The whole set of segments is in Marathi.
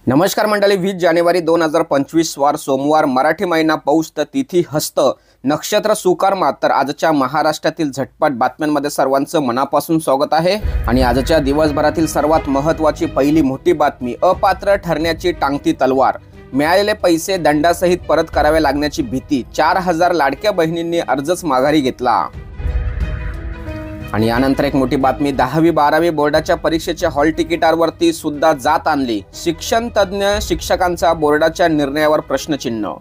नमस्कार मंडळी, 20 जानेवारी 2025 वार सोमवार, मराठी महिना पौष, तिथी हस्त, नक्षत्र सुकर्मा। तर आजच्या महाराष्ट्रातील झटपट बातम्यांमध्ये सर्वांचं मनापासून स्वागत आहे। आणि आजच्या दिवसभरातील सर्वात महत्त्वाची पहिली मोठी बातमी, अपात्र ठरण्याची टांगती तलवार, मिळालेले पैसे दंडासहित परत करावे लागण्याची भीती, 4000 लाडक्या बहिणींनी अर्जच माघारी घेतला। आणि यानंतर एक मोठी बातमी, 10वी-12वी बोर्डाच्या परीक्षेच्या हॉल तिकिटावरती सुद्धा जात आणली, शिक्षण तज्ञ शिक्षकांचा बोर्डाच्या निर्णयावर प्रश्नचिन्ह।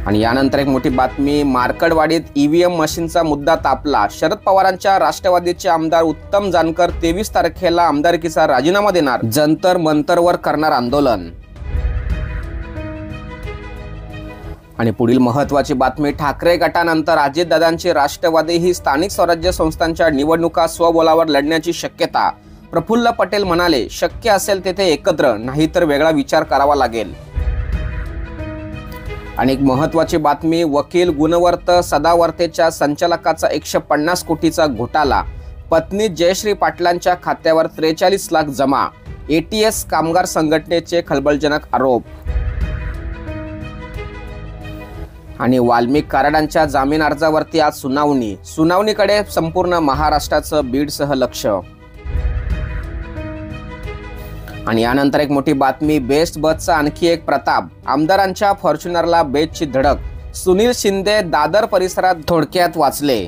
आणि यानंतर एक मोठी बातमी, मार्कडवाडीत ईव्हीएम मशीनचा मुद्दा तापला, शरद पवारांच्या राष्ट्रवादीचे आमदार उत्तम जानकर 23 तारखेला आमदारकीचा राजीनामा देणार, जंतर मंतरवर करणार आंदोलन। आणि पुढील महत्त्वाची बातमी, ठाकरे गटानंतर अजितदादांची राष्ट्रवादी ही स्थानिक स्वराज्य संस्थांच्या निवडणुका स्वबळावर लढण्याची शक्यता। प्रफुल्ल पटेल म्हणाले, शक्य असेल तेथे एकत्र, नाहीतर वेगळा विचार करावा लागेल। आणि एक महत्त्वाची बातमी, वकील गुणवर्त सदावर्तेच्या संचालकाचा 150 कोटीचा घोटाळा, पत्नी जयश्री पाटलांच्या खात्यावर 43 लाख जमा, ATS कामगार संघटनेचे खळबळजनक आरोप। आणि वाल्मिक कराडांच्या जामीन अर्जावरती आज सुनावणीकडे संपूर्ण महाराष्ट्राचं बीडसह लक्ष। आणि यानंतर एक मोठी बातमी, बेस्ट बसचा आणखी एक प्रताप, आमदारांच्या फॉर्च्युनरला बेस्टची धडक, सुनील शिंदे दादर परिसरात थोडक्यात वाचले।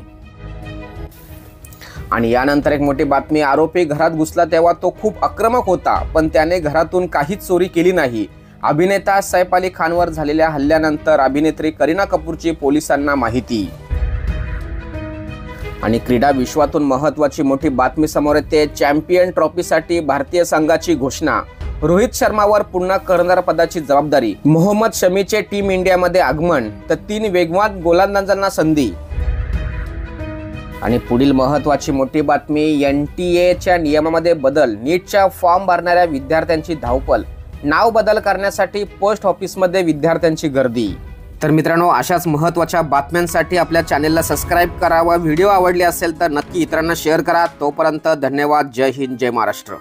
आणि यानंतर एक मोठी बातमी, आरोपी घरात घुसला तेव्हा तो खूप आक्रमक होता, पण त्याने घरातून काहीच चोरी केली नाही। अभिनेता सैफ अली खानवर झालेल्या हल्ल्यानंतर अभिनेत्री करीना कपूरची पोलिसांना माहिती। आणि क्रीडा विश्वातून महत्त्वाची मोठी बातमी समोर येते, चॅम्पियन ट्रॉफीसाठी भारतीय संघाची घोषणा, रोहित शर्मावर पुन्हा कर्णधारपदाची जबाबदारी, मोहम्मद शमीचे टीम इंडियामध्ये आगमन, तर 3 वेगवान गोलंदाजांना संधी। आणि पुढील महत्त्वाची मोठी बातमी, NTA नियमामध्ये बदल, नीटच्या फॉर्म भरणाऱ्या विद्यार्थ्यांची धावपळ, नाव बदल करण्यासाठी पोस्ट ऑफिसमध्ये विद्यार्थ्यांची गर्दी। तर मित्रांनो, अशाच महत्त्वाच्या बातम्यांसाठी आपल्या चॅनेलला सबस्क्राइब करा व व्हिडिओ आवडले असेल तर नक्की इतरांना शेअर करा। तोपर्यंत धन्यवाद। जय हिंद, जय महाराष्ट्र।